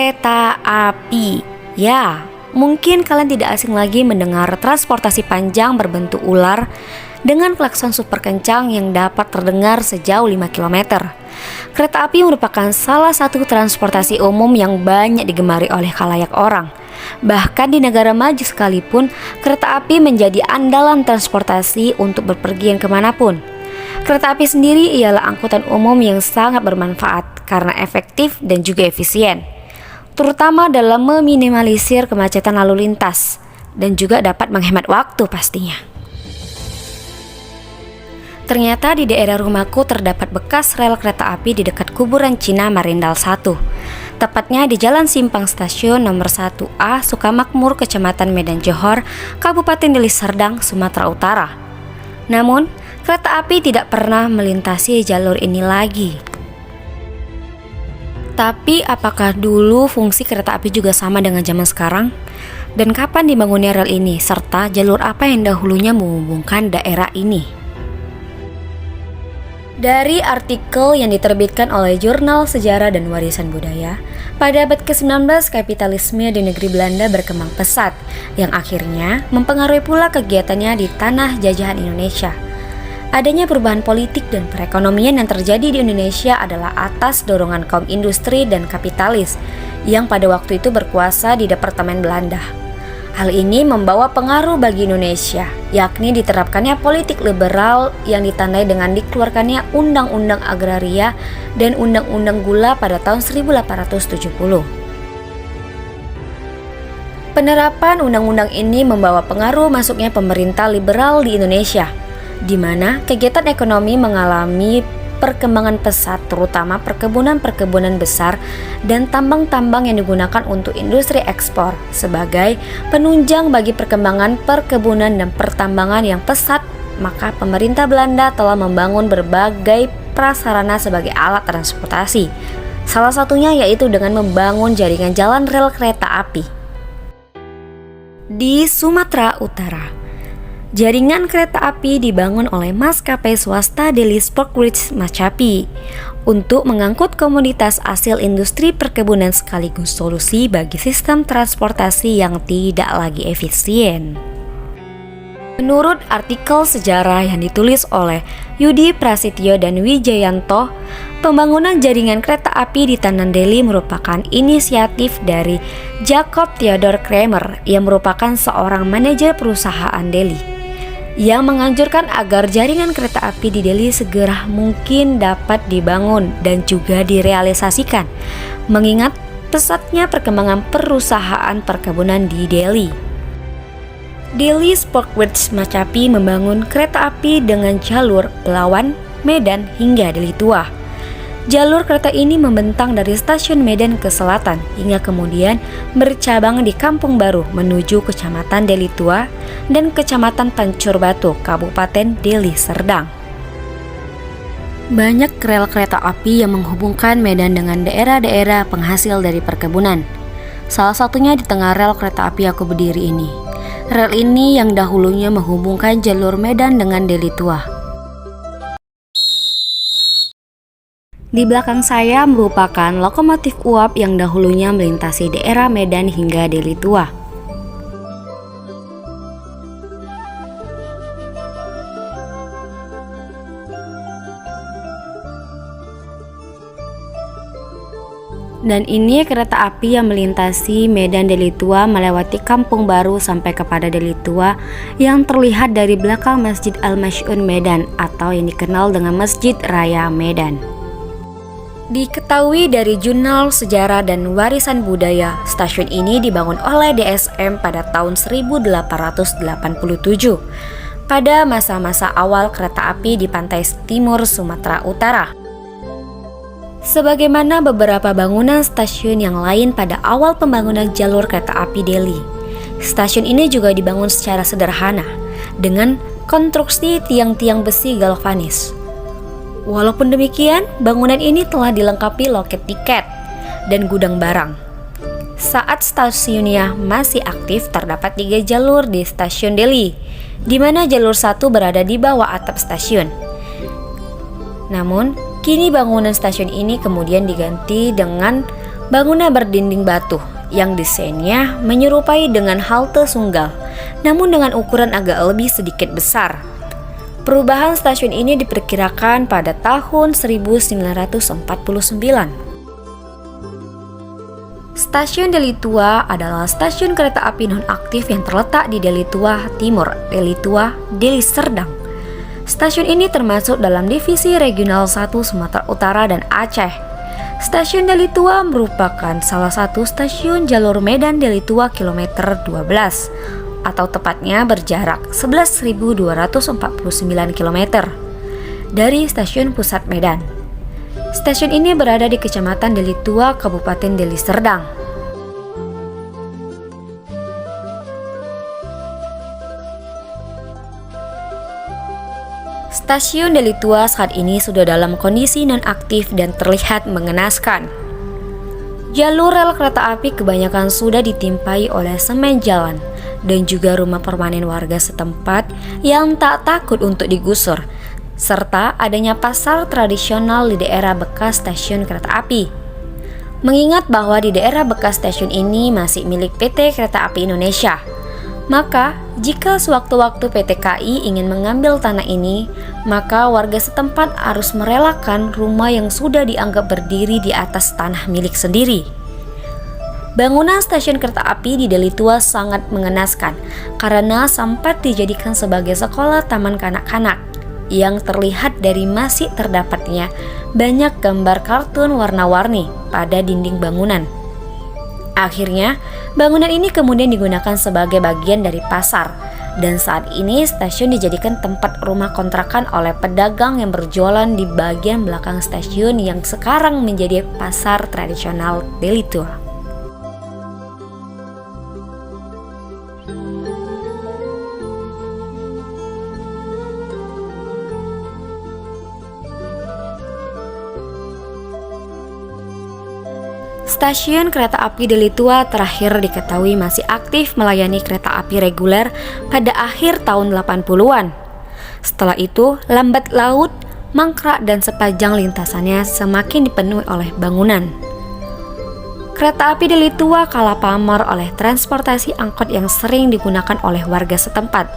Kereta api. Ya, mungkin kalian tidak asing lagi mendengar transportasi panjang berbentuk ular dengan klakson super kencang yang dapat terdengar sejauh 5 km. Kereta api merupakan salah satu transportasi umum yang banyak digemari oleh khalayak orang. Bahkan di negara maju sekalipun, kereta api menjadi andalan transportasi untuk berpergian kemanapun. Kereta api sendiri ialah angkutan umum yang sangat bermanfaat karena efektif dan juga efisien, terutama dalam meminimalisir kemacetan lalu lintas dan juga dapat menghemat waktu pastinya. Ternyata di daerah rumahku terdapat bekas rel kereta api di dekat kuburan Cina Marindal 1, tepatnya di Jalan Simpang Stasiun nomor 1A Sukamakmur, Kecamatan Medan Johor, Kabupaten Deli Serdang, Sumatera Utara. Namun, kereta api tidak pernah melintasi jalur ini lagi. Tapi apakah dulu fungsi kereta api juga sama dengan zaman sekarang? Dan kapan dibangunnya rel ini? Serta jalur apa yang dahulunya menghubungkan daerah ini? Dari artikel yang diterbitkan oleh Jurnal Sejarah dan Warisan Budaya, pada abad ke-19 kapitalisme di negeri Belanda berkembang pesat, yang akhirnya mempengaruhi pula kegiatannya di tanah jajahan Indonesia. Adanya perubahan politik dan perekonomian yang terjadi di Indonesia adalah atas dorongan kaum industri dan kapitalis yang pada waktu itu berkuasa di Departemen Belanda. Hal ini membawa pengaruh bagi Indonesia, yakni diterapkannya politik liberal yang ditandai dengan dikeluarkannya Undang-Undang Agraria dan Undang-Undang Gula pada tahun 1870. Penerapan undang-undang ini membawa pengaruh masuknya pemerintah liberal di Indonesia, di mana kegiatan ekonomi mengalami perkembangan pesat, terutama perkebunan-perkebunan besar dan tambang-tambang yang digunakan untuk industri ekspor sebagai penunjang bagi perkembangan perkebunan dan pertambangan yang pesat. Maka pemerintah Belanda telah membangun berbagai prasarana sebagai alat transportasi. Salah satunya yaitu dengan membangun jaringan jalan rel kereta api. Di Sumatera Utara, jaringan kereta api dibangun oleh maskapai swasta Delhi Sporkbridge Macapi untuk mengangkut komoditas hasil industri perkebunan sekaligus solusi bagi sistem transportasi yang tidak lagi efisien. Menurut artikel sejarah yang ditulis oleh Yudi Prasetyo dan Wijayanto, pembangunan jaringan kereta api di Tanah Delhi merupakan inisiatif dari Jacob Theodor Kramer yang merupakan seorang manajer perusahaan Delhi, yang menganjurkan agar jaringan kereta api di Delhi segera mungkin dapat dibangun dan juga direalisasikan, mengingat pesatnya perkembangan perusahaan perkebunan di Delhi. Delhi Sporkbridge Macapi membangun kereta api dengan jalur Belawan, Medan hingga Deli Tua. Jalur kereta ini membentang dari stasiun Medan ke selatan hingga kemudian bercabang di Kampung Baru menuju Kecamatan Deli Tua dan Kecamatan Pancur Batu, Kabupaten Deli Serdang. Banyak rel kereta api yang menghubungkan Medan dengan daerah-daerah penghasil dari perkebunan. Salah satunya di tengah rel kereta api aku berdiri ini. Rel ini yang dahulunya menghubungkan jalur Medan dengan Deli Tua. Di belakang saya merupakan lokomotif uap yang dahulunya melintasi daerah Medan hingga Deli Tua. Dan ini kereta api yang melintasi Medan Deli Tua melewati Kampung Baru sampai kepada Deli Tua yang terlihat dari belakang Masjid Al-Masy'un Medan atau yang dikenal dengan Masjid Raya Medan. Diketahui dari Jurnal Sejarah dan Warisan Budaya, stasiun ini dibangun oleh DSM pada tahun 1887 pada masa-masa awal kereta api di pantai timur Sumatera Utara. Sebagaimana beberapa bangunan stasiun yang lain pada awal pembangunan jalur kereta api Delhi, stasiun ini juga dibangun secara sederhana dengan konstruksi tiang-tiang besi galvanis. Walaupun demikian, bangunan ini telah dilengkapi loket tiket dan gudang barang. Saat stasiunnya masih aktif, terdapat 3 jalur di stasiun Delhi, di mana jalur 1 berada di bawah atap stasiun. Namun, kini bangunan stasiun ini kemudian diganti dengan Bangunan berdinding batu yang desainnya menyerupai dengan halte Sunggal, namun dengan ukuran agak lebih sedikit besar. Perubahan stasiun ini diperkirakan pada tahun 1949. Stasiun Deli Tua adalah stasiun kereta api nonaktif yang terletak di Deli Tua Timur, Deli Tua, Deli Serdang. Stasiun ini termasuk dalam Divisi Regional 1 Sumatera Utara dan Aceh. Stasiun Deli Tua merupakan salah satu stasiun jalur Medan Deli Tua kilometer 12, atau tepatnya berjarak 11.249 km dari stasiun pusat Medan. Stasiun ini berada di Kecamatan Deli Tua, Kabupaten Deli Serdang. Stasiun Deli Tua saat ini sudah dalam kondisi nonaktif dan terlihat mengenaskan. Jalur rel kereta api kebanyakan sudah ditimpai oleh semen jalan dan juga rumah permanen warga setempat yang tak takut untuk digusur, serta adanya pasar tradisional di daerah bekas stasiun kereta api. Mengingat bahwa di daerah bekas stasiun ini masih milik PT Kereta Api Indonesia, maka jika sewaktu-waktu PT KAI ingin mengambil tanah ini, maka warga setempat harus merelakan rumah yang sudah dianggap berdiri di atas tanah milik sendiri. Bangunan stasiun kereta api di Deli Tua sangat mengenaskan karena sempat dijadikan sebagai sekolah taman kanak-kanak, yang terlihat dari masih terdapatnya banyak gambar kartun warna-warni pada dinding bangunan. Akhirnya, bangunan ini kemudian digunakan sebagai bagian dari pasar, dan saat ini stasiun dijadikan tempat rumah kontrakan oleh pedagang yang berjualan di bagian belakang stasiun yang sekarang menjadi pasar tradisional Deli Tua. Stasiun kereta api Deli Tua terakhir diketahui masih aktif melayani kereta api reguler pada akhir tahun 80-an. Setelah itu, lambat laut, mangkrak dan sepanjang lintasannya semakin dipenuhi oleh bangunan. Kereta api Deli Tua kalah pamor oleh transportasi angkot yang sering digunakan oleh warga setempat,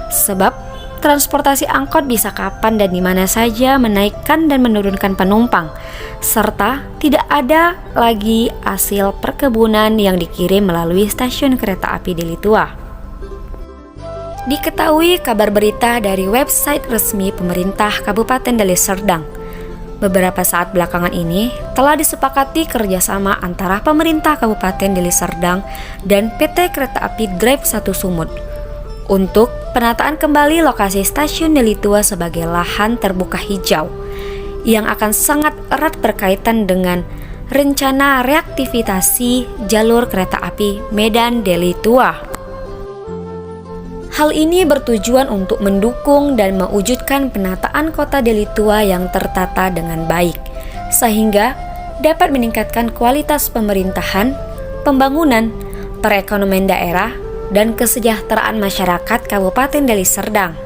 sebab transportasi angkot bisa kapan dan di mana saja menaikkan dan menurunkan penumpang, serta tidak ada lagi hasil perkebunan yang dikirim melalui stasiun kereta api Deli Tua. Diketahui kabar berita dari website resmi pemerintah Kabupaten Deli Serdang, beberapa saat belakangan ini telah disepakati kerjasama antara pemerintah Kabupaten Deli Serdang dan PT Kereta Api Drive 1 Sumut untuk penataan kembali lokasi stasiun Deli Tua sebagai lahan terbuka hijau yang akan sangat erat berkaitan dengan rencana reaktivasi jalur kereta api Medan Deli Tua. Hal ini bertujuan untuk mendukung dan mewujudkan penataan kota Deli Tua yang tertata dengan baik, sehingga dapat meningkatkan kualitas pemerintahan, pembangunan, perekonomian daerah, dan kesejahteraan masyarakat Kabupaten Deli Serdang.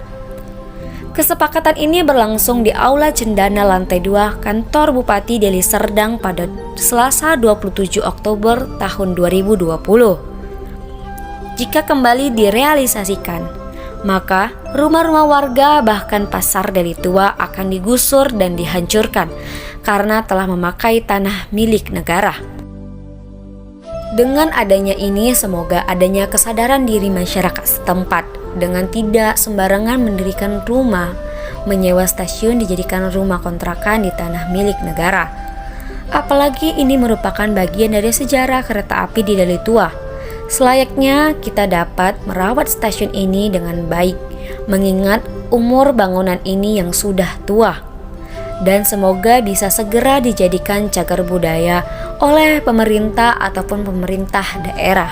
Kesepakatan ini berlangsung di Aula Cendana lantai 2 Kantor Bupati Deli Serdang pada Selasa 27 Oktober tahun 2020. Jika kembali direalisasikan, maka rumah-rumah warga bahkan pasar Deli Tua akan digusur dan dihancurkan karena telah memakai tanah milik negara. Dengan adanya ini, semoga adanya kesadaran diri masyarakat setempat dengan tidak sembarangan mendirikan rumah, menyewa stasiun dijadikan rumah kontrakan di tanah milik negara. Apalagi ini merupakan bagian dari sejarah kereta api di Deli Tua. Selayaknya kita dapat merawat stasiun ini dengan baik, mengingat umur bangunan ini yang sudah tua. Dan semoga bisa segera dijadikan cagar budaya oleh pemerintah ataupun pemerintah daerah.